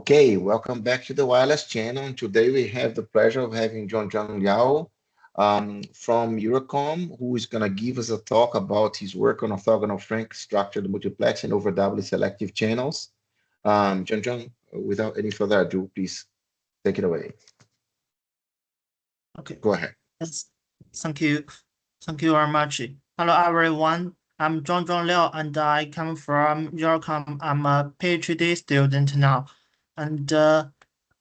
Okay, welcome back to the wireless channel. And today we have the pleasure of having Zhongzhang Liao from Eurocom, who is going to give us a talk about his work on orthogonal Frank structured multiplexing over doubly selective channels. Zhongzhang, without any further ado, please take it away. Okay. Go ahead. Yes. Thank you. Thank you very much. Hello, everyone. I'm Zhongzhang Liao, and I come from Eurocom. I'm a PhD student now, and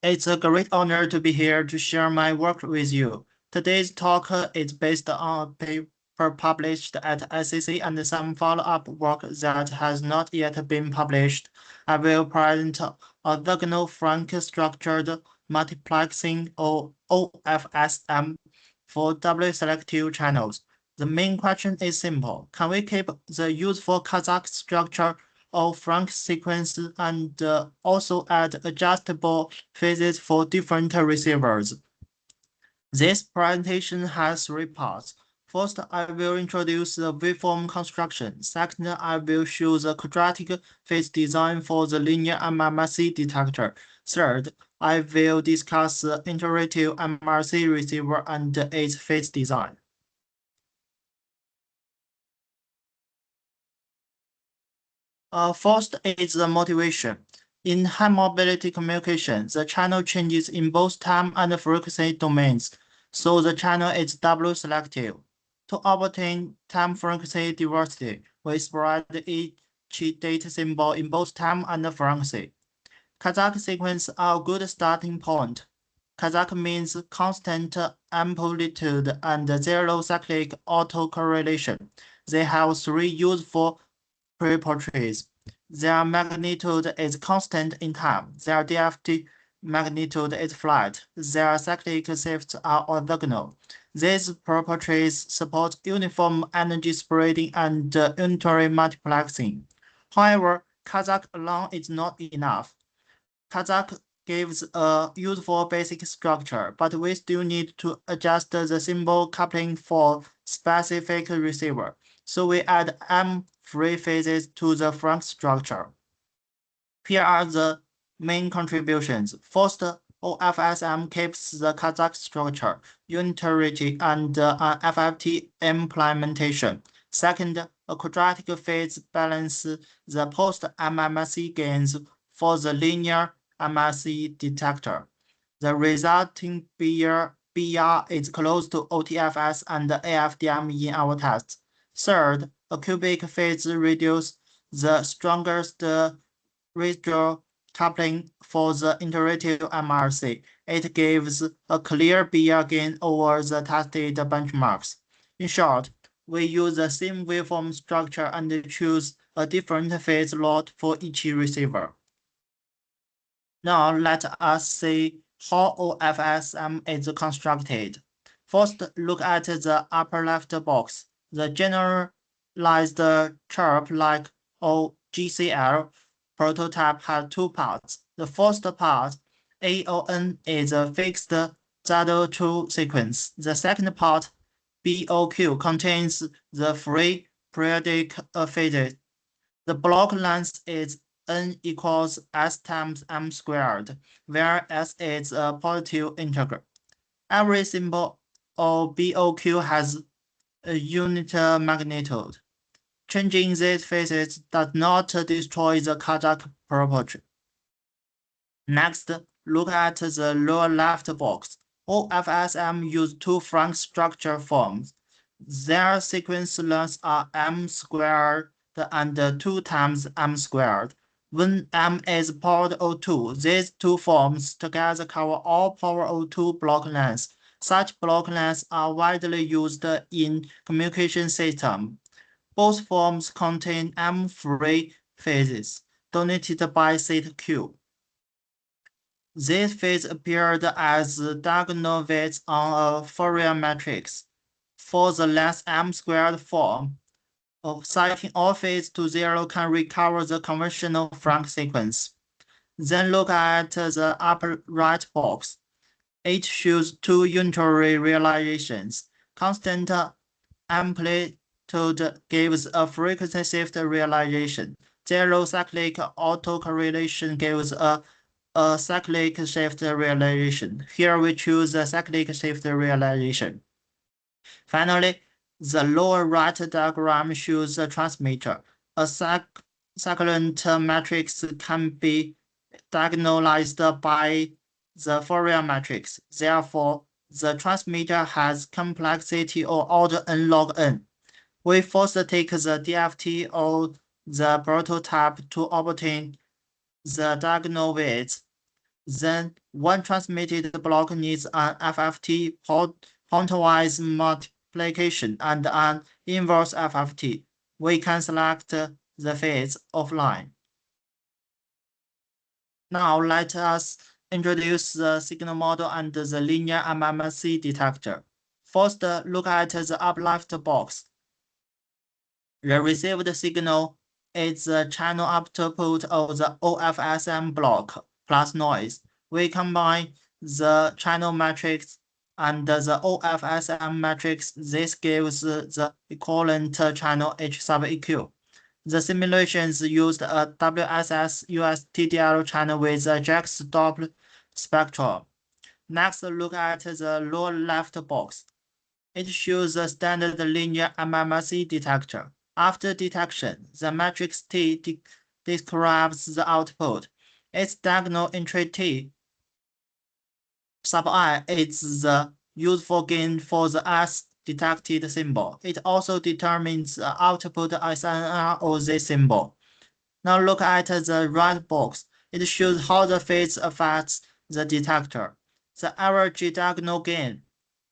it's a great honor to be here to share my work with you. Today's talk is based on a paper published at SCC and some follow-up work that has not yet been published. I will present orthogonal Frank structured multiplexing or OFSM for doubly selective channels. The main question is simple. Can we keep the useful Kazakh structure of Frank sequence and also add adjustable phases for different receivers? This presentation has three parts. First, I will introduce the waveform construction. Second, I will show the quadratic phase design for the linear MMSE detector. Third, I will discuss the Iterative MRC receiver and its phase design. First is the motivation. In high mobility communication, the channel changes in both time and frequency domains, so the channel is doubly selective. To obtain time frequency diversity, we spread each data symbol in both time and frequency. Kazakh sequences are a good starting point. Kazakh means constant amplitude and zero cyclic autocorrelation. They have three useful properties. Their magnitude is constant in time. Their DFT magnitude is flat. Their cyclic shifts are orthogonal. These properties support uniform energy spreading and unitary multiplexing. However, Kazakh alone is not enough. Kazakh gives a useful basic structure, but we still need to adjust the symbol coupling for specific receiver. So we add M-free phases to the Frank structure. Here are the main contributions. First, OFSM keeps the Kazakh structure, unitarity, and an FFT implementation. Second, a quadratic phase balances the post-MMSE gains for the linear MMSE detector. The resulting BR is close to OTFS and AFDM in our tests. Third, a cubic phase reduces the strongest residual coupling for the Iterative MRC. It gives a clear BR gain over the tested benchmarks. In short, we use the same waveform structure and choose a different phase lot for each receiver. Now let us see how OFSM is constructed. First, look at the upper left box. The generalized chirp-like GCL prototype has two parts. The first part, AON, is a fixed Z2 sequence. The second part, BOQ, contains the free periodic phases. The block length is n equals s times m squared, where s is a positive integer. Every symbol of BOQ has a unit magnitude. Changing these phases does not destroy the Kazakh property. Next, look at the lower left box. OFSM use two Frank structure forms. Their sequence lengths are m squared and 2 times m squared. When m is powered O2, these two forms together cover all power O2 block lengths. Such block lengths are widely used in communication systems. Both forms contain M-free phases, denoted by theta Q. These phases appeared as diagonal weights on a Fourier matrix. For the length m squared form, setting all phases to 0 can recover the conventional Frank sequence. Then look at the upper right box. It shows two unitary realizations. Constant amplitude gives a frequency shift realization. Zero cyclic autocorrelation gives a a cyclic shift realization. Here we choose a cyclic shift realization. Finally, the lower right diagram shows the transmitter. A cyclant matrix can be diagonalized by the Fourier matrix. Therefore, the transmitter has complexity of order n log n. We first take the DFT or the prototype to obtain the diagonal weights. Then, one transmitted block needs an FFT pointwise multiplication and an inverse FFT. We can select the phase offline. Now let us introduce the signal model and the linear MMSE detector. First, look at the upper left box. The received signal is the channel output of the OFSM block plus noise. We combine the channel matrix and the OFSM matrix. This gives the equivalent channel H sub EQ. The simulations used a WSS USTDL channel with a Jack's Doppler spectrum. Next, look at the lower left box. It shows a standard linear MMSE detector. After detection, the matrix T describes the output. Its diagonal entry T sub I is the useful gain for the S detected symbol. It also determines the output SNR of this symbol. Now look at the right box. It shows how the phase affects the detector. The average diagonal gain,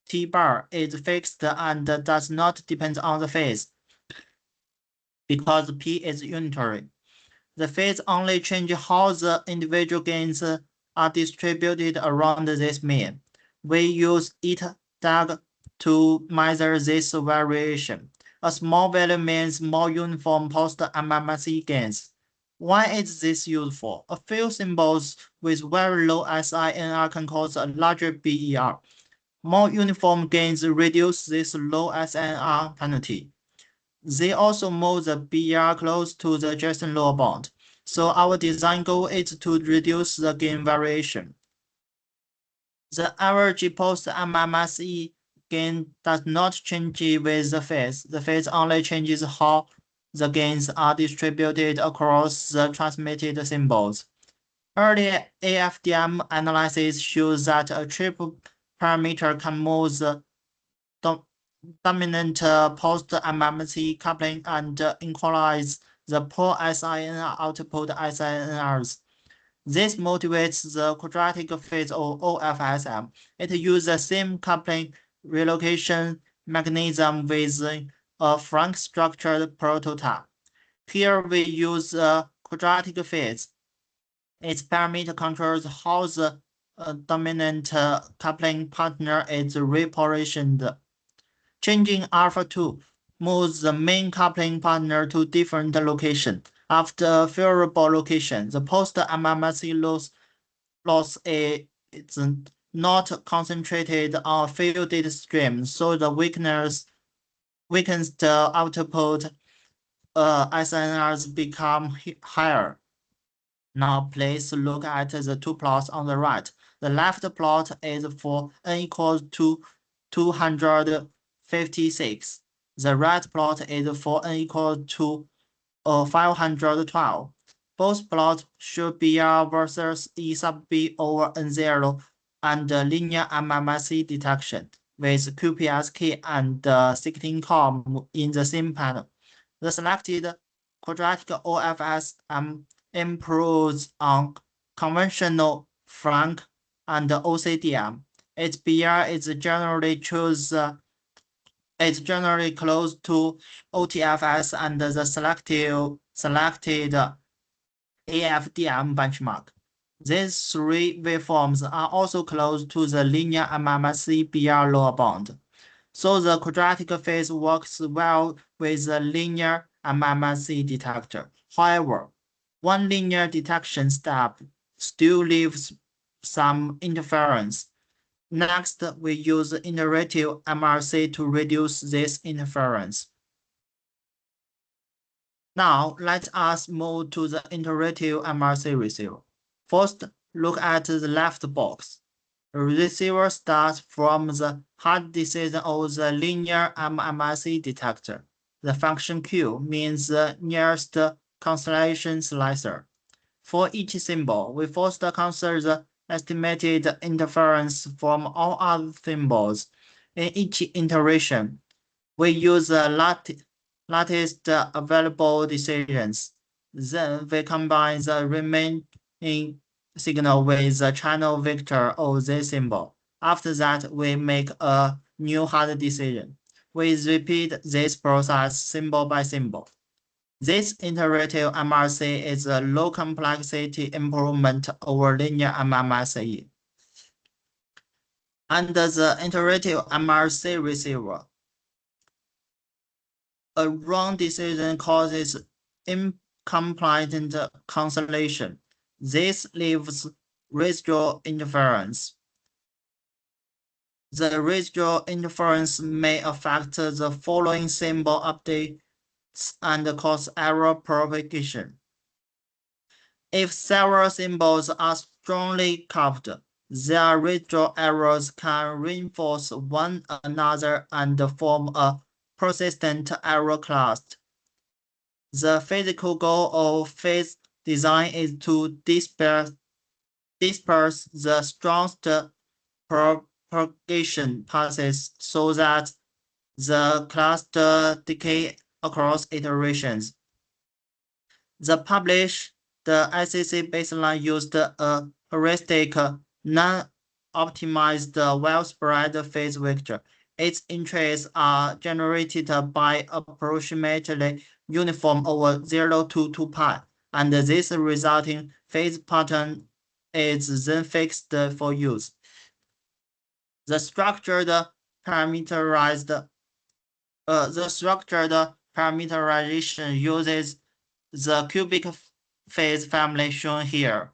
T bar, is fixed and does not depend on the phase because P is unitary. The phase only changes how the individual gains are distributed around this mean. We use itdag to measure this variation. A small value means more uniform post-MMSE gains. Why is this useful? A few symbols with very low SINR can cause a larger BER. More uniform gains reduce this low SNR penalty. They also move the BER close to the adjacent lower bound. So our design goal is to reduce the gain variation. The average post-MMSE gain does not change with the phase. The phase only changes how the gains are distributed across the transmitted symbols. Early AFDM analysis shows that a triple parameter can move the dominant post-MMSE coupling and equalize the poor SINR output SINRs. This motivates the quadratic phase of OFSM. It uses the same coupling relocation mechanism with a Frank-structured prototype. Here we use the quadratic phase. Its parameter controls how the dominant coupling partner is repositioned. Changing alpha 2 moves the main coupling partner to different location. After favorable location, the post-MMSE loss is not concentrated on a few data streams, so the weakens the output SNRs become higher. Now please look at the two plots on the right. The left plot is for n equals to 256. The right plot is for n equals to 512. Both plots show BR versus E sub B over N0 and linear MMSE detection with QPSK and 16COM in the same panel. The selected quadratic OFSM improves on conventional Frank and OCDM. Its BR is generally close to OTFS and the selected AFDM benchmark. These three waveforms are also close to the linear MMSE BR lower bound. So the quadratic phase works well with the linear MMSE detector. However, one linear detection step still leaves some interference. Next, we use Iterative MRC to reduce this interference. Now, let us move to the Iterative MRC receiver. First, look at the left box. The receiver starts from the hard decision of the linear MMSE detector. The function Q means the nearest constellation slicer. For each symbol, we first consider the estimated interference from all other symbols. In each iteration, we use the latest available decisions. Then we combine the remaining signal with the channel vector of this symbol. After that, we make a new hard decision. We repeat this process symbol by symbol. This iterative MRC is a low complexity improvement over linear MMSE. Under the iterative MRC receiver, a wrong decision causes incomplete cancellation. This leaves residual interference. The residual interference may affect the following symbol updates and cause error propagation. If several symbols are strongly coupled, their residual errors can reinforce one another and form a persistent error cluster. The physical goal of phase design is to disperse the strongest propagation paths so that the cluster decay across iterations. The ICC baseline used a heuristic, non-optimized, well-spread phase vector. Its entries are generated by approximately uniform over 0 to 2 pi, and this resulting phase pattern is then fixed for use. The structured parameterization uses the cubic phase family shown here.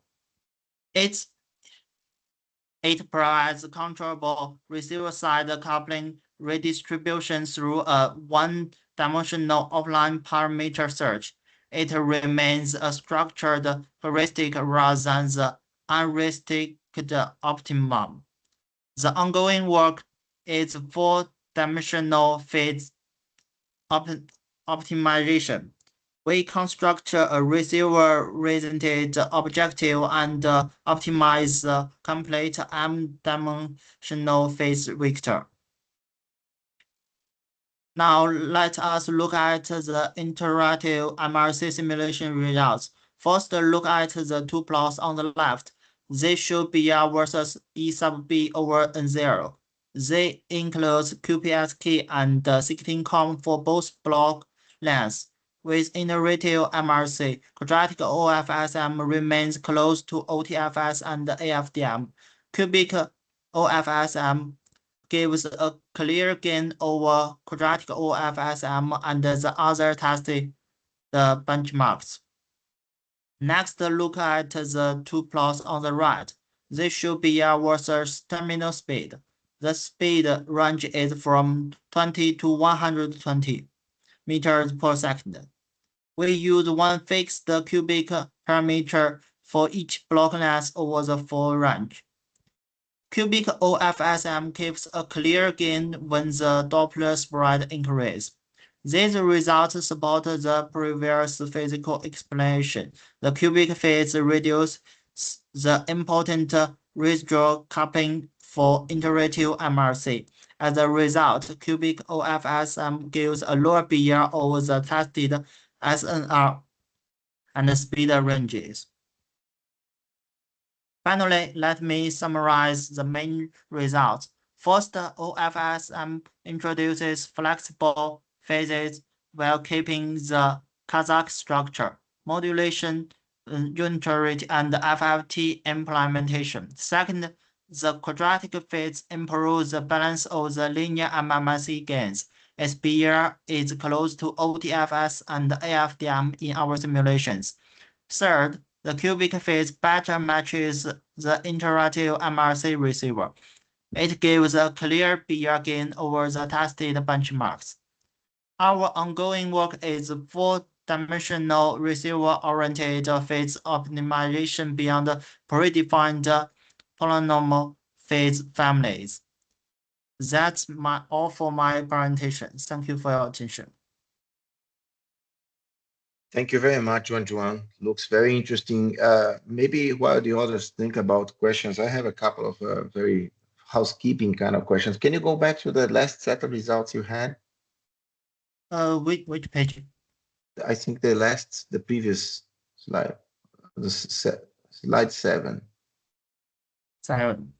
It provides controllable receiver-side coupling redistribution through a one-dimensional offline parameter search. It remains a structured heuristic rather than the unrestricted optimum. The ongoing work is four-dimensional phase optimization. We construct a receiver-oriented objective and optimize the complete m-dimensional phase vector. Now let us look at the iterative MRC simulation results. First, look at the two plots on the left. They show BR versus E sub B over N0. They include QPSK and 16 com for both block lengths. With iterative MRC, quadratic OFSM remains close to OTFS and AFDM. Cubic OFSM gives a clear gain over quadratic OFSM and the other tested benchmarks. Next, look at the two plots on the right. They show BR versus terminal speed. The speed range is from 20 to 120 meters per second. We use one fixed cubic parameter for each block length over the full range. Cubic OFSM gives a clear gain when the Doppler spread increases. These results support the previous physical explanation. The cubic phase reduces the important residual coupling for iterative MRC. As a result, cubic OFSM gives a lower BR over the tested SNR and speed ranges. Finally, let me summarize the main results. First, OFSM introduces flexible phases while keeping the Kazakh structure, modulation, unitary, and FFT implementation. Second, the quadratic phase improves the balance of the linear MMSE gains. Its BR is close to OTFS and AFDM in our simulations. Third, the cubic phase better matches the iterative MRC receiver. It gives a clear BR gain over the tested benchmarks. Our ongoing work is dimensional receiver-oriented phase optimization beyond predefined polynomial phase families. That's all for my presentation. Thank you for your attention. Thank you very much, Juan. Looks very interesting. Maybe while the others think about questions, I have a couple of very housekeeping kind of questions. Can you go back to the last set of results you had? Which page? I think the previous slide, slide 7. 7.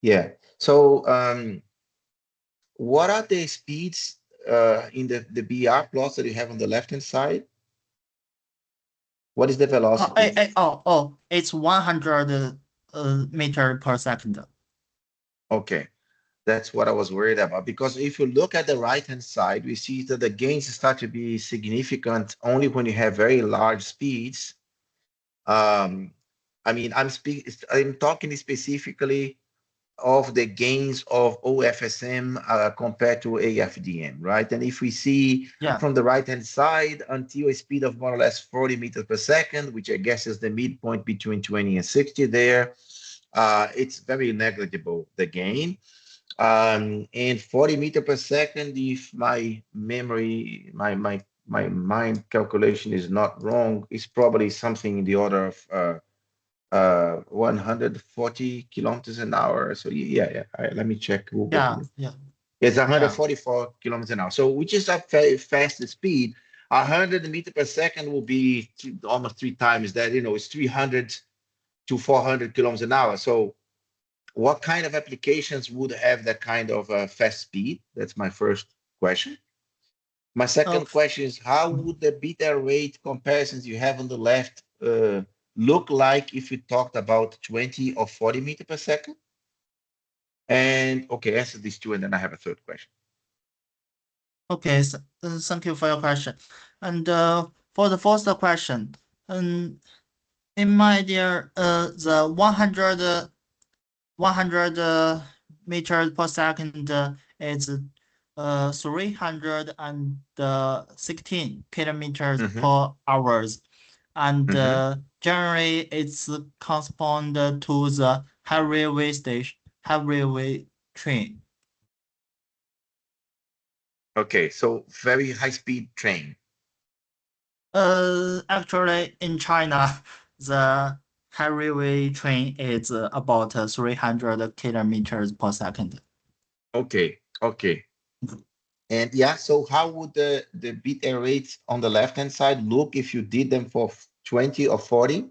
Yeah. So what are the speeds in the BR plots that you have on the left-hand side? What is the velocity? It's 100 meter per second. Okay. That's what I was worried about, because if you look at the right-hand side, we see that the gains start to be significant only when you have very large speeds. I mean, I'm talking specifically of the gains of OFSM compared to AFDM, right? And if we see from the right-hand side until a speed of more or less 40 meters per second, which I guess is the midpoint between 20 and 60 there, it's very negligible, the gain. And 40 meters per second, if my memory, my mind calculation is not wrong, is probably something in the order of 140 kilometers an hour. So yeah. Let me check Google. It's 144 kilometers an hour. So which is a very fast speed. 100 meters per second will be almost 3 times that. It's 300 to 400 kilometers an hour. So what kind of applications would have that kind of fast speed? That's my first question. My second question is, how would the beta rate comparisons you have on the left look like if you talked about 20 or 40 meters per second? And okay, answer these two, and then I have a third question. Okay, so, thank you for your question. And for the first question, in my idea, the 100 meters per second is 316 kilometers per hours, and generally it's correspond to the high railway train. Okay, so very high speed train. Actually, in China, the high railway train is about 300 kilometers per second. Okay. And yeah, so how would the beta rates on the left-hand side look if you did them for 20 or 40?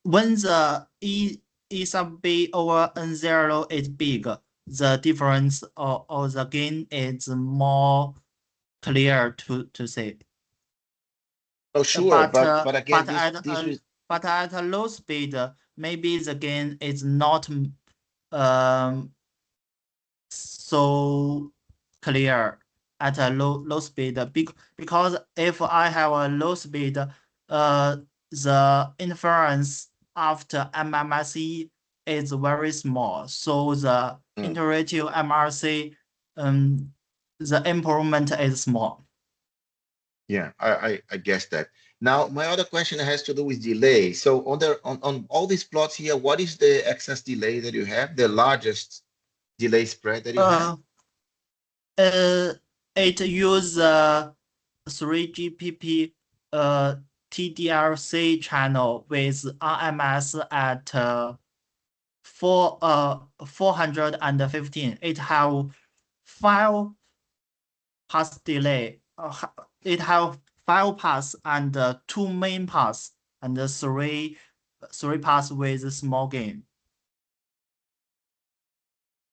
When the E sub B over N0 is big, the difference of the gain is more clear to see. Oh, sure, but again, but at a low speed, maybe the gain is not so clear at a low speed, because if I have a low speed, the inference after MMSE is very small. So the Iterative MRC, the improvement is small. Yeah, I guess that. Now, my other question has to do with delay. So on all these plots here, what is the excess delay that you have? The largest delay spread that you have? It uses 3GPP TDLC channel with RMS at 415. It have 5 pass delay. It have 5 pass and 2 main pass and 3 pass with small gain.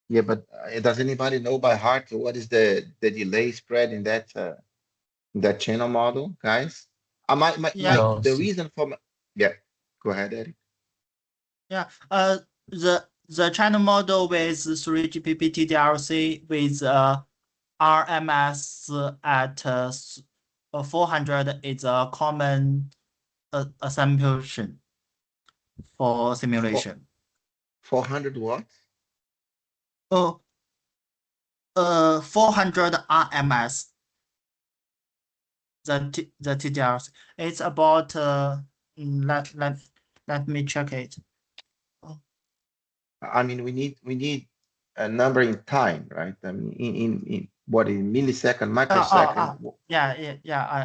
Yeah, but does anybody know by heart what is the delay spread in that channel model, guys? The reason for go ahead, Eddie. Yeah, the channel model with 3GPP TDLC with RMS at 400 is a common assumption for simulation. 400 what? 400 RMS. The TDRs. It's about let me check it. I mean, we need a number in time, right? I mean, in what, in millisecond, microsecond. Yeah,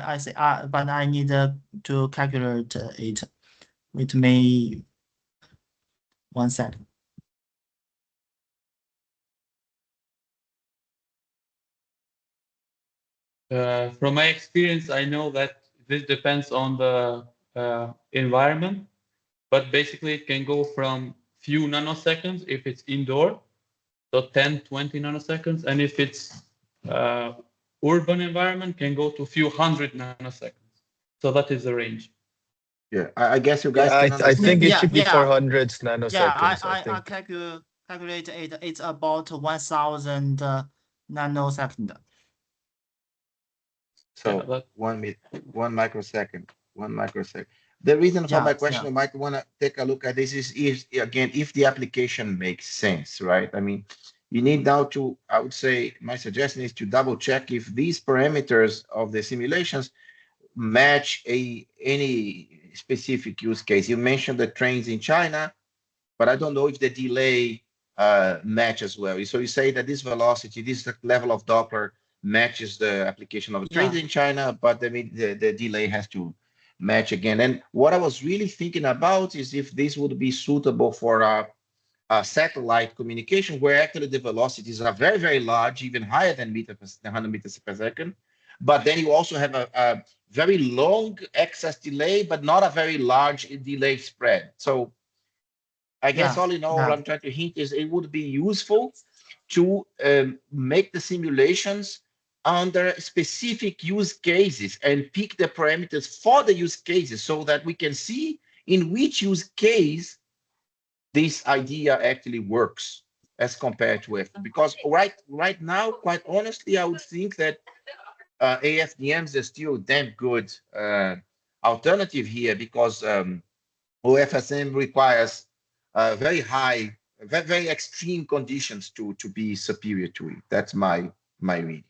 I see. But I need to calculate it. With me 1 second. From my experience, I know that this depends on the environment, but basically it can go from few nanoseconds if it's indoor, so 10, 20 nanoseconds, and if it's urban environment, can go to few hundred nanoseconds. So that is the range. Yeah, I guess you guys can I think it Yeah, should be yeah. 400 Yeah, nanoseconds. I think. calculate it. It's about 1,000 nanosecond. So Yeah, 1 microsecond, 1 microsecond. The reason for my question, Yeah. you might want to take a look at this is again, if the application makes sense, right? I mean, you need now to, I would say, my suggestion is to double check if these parameters of the simulations match any specific use case. You mentioned the trains in China, but I don't know if the delay match as well. So you say that this velocity, this level of Doppler matches the application of the trains in China, but I mean, the delay has to match again. And what I was really thinking about is if this would be suitable for a satellite communication, where actually the velocities are very, very large, even higher than 100 meters per second. But then you also have a very long excess delay, but not a very large delay spread. So I guess all in all, what I'm trying to hint is it would be useful to make the simulations under specific use cases and pick the parameters for the use cases so that we can see in which use case this idea actually works as compared to it. Because right now, quite honestly, I would think that AFDMs are still damn good alternative here because OFSM requires very high, very extreme conditions to be superior to it. That's my reading.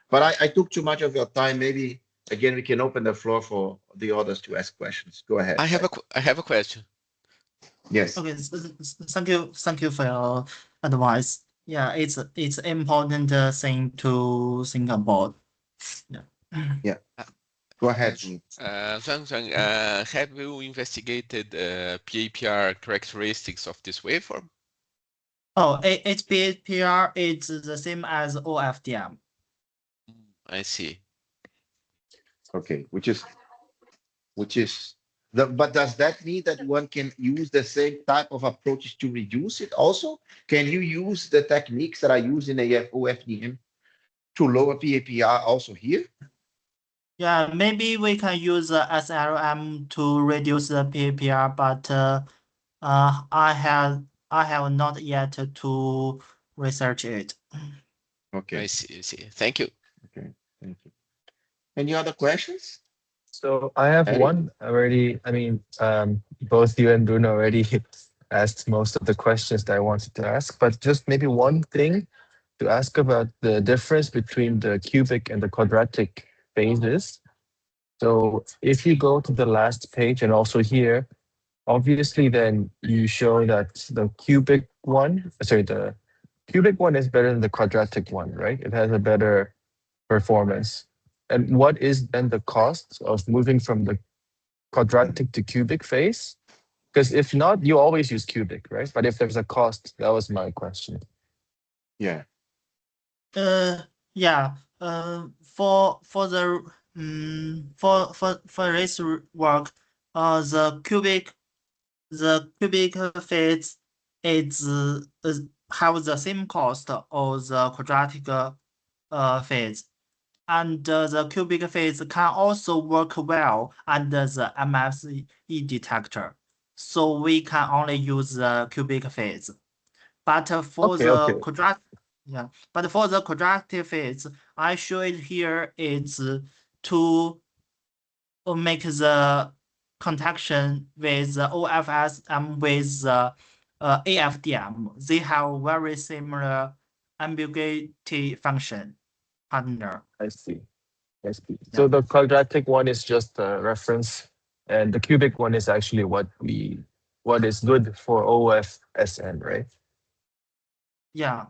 But I took too much of your time. Maybe again we can open the floor for the others to ask questions. Go ahead. I have a question. Yes. Okay, thank you for your advice. Yeah, it's important thing to think about. Yeah. Go ahead. Zhang, have you investigated PAPR characteristics of this waveform? Oh, HPAPR is the same as OFDM. I see. Okay, which is but does that mean that one can use the same type of approaches to reduce it also? Can you use the techniques that are used in OFDM to lower PAPR also here? Yeah, maybe we can use SLM to reduce the PAPR, but I have not yet to research it. Okay. I see. Thank you. Okay, thank you. Any other questions? So I have one already. I mean, both you and Bruno already asked most of the questions that I wanted to ask, but just maybe one thing to ask about the difference between the cubic and the quadratic phases. So if you go to the last page and also here, obviously then you show that the cubic one is better than the quadratic one, right? It has a better performance. And what is then the cost of moving from the quadratic to cubic phase? Because if not, you always use cubic, right? But if there's a cost, that was my question. Yeah. Yeah. For this work, the cubic phase is have the same cost of the quadratic phase, and the cubic phase can also work well under the MMSE detector. So we can only use the cubic phase. But for the quadratic phase, I show it here is to make the connection with the OFSM with the AFDM. They have very similar ambiguity function partner. I see. So the quadratic one is just a reference, and the cubic one is actually what is good for OFSM, right? Yeah.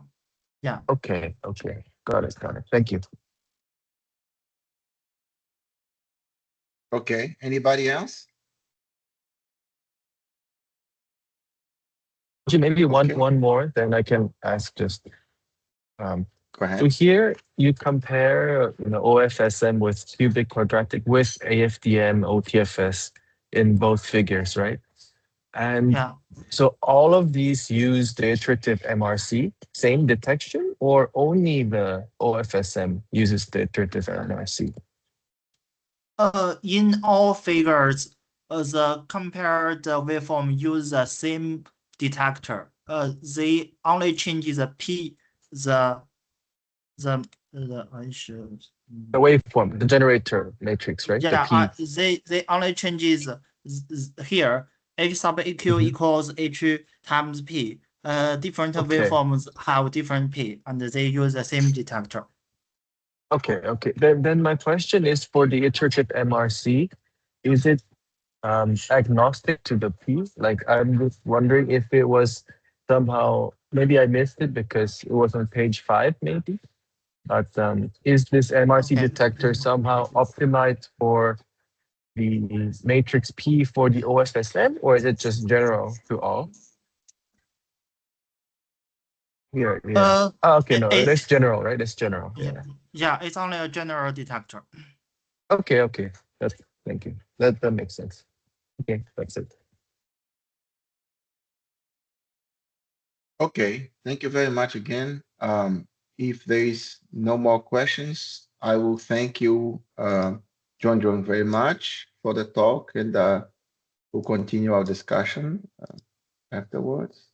Okay. Got it. Thank you. Okay, anybody else? Maybe Okay. one more, then I can ask just. Go So ahead. here you compare, OFSM with cubic quadratic with AFDM, OTFS in both figures, right? And Yeah. so all of these use the iterative MRC, same detection, or only the OFSM uses the iterative MRC? In all figures, the compared waveform use the same detector. They only change the P, the I should. The waveform, the generator matrix, right? Yeah, the P. they only changes here H sub EQ equals H times P. Different Okay. waveforms have different P, and they use the same detector. Okay. Then my question is for the iterative MRC, is it agnostic to the P? Like I'm just wondering if it was somehow, maybe I missed it because it was on page 5, maybe. But is this MRC Okay. detector somehow optimized for the matrix P for the OFSM, or is it just general to all? Yeah. Okay, no, it's general, right? It's general. Yeah, it's only a general detector. Okay. Thank you. That makes sense. Okay, that's it. Okay, thank you very much again. If there is no more questions, I will thank you, John, very much for the talk, and we'll continue our discussion afterwards.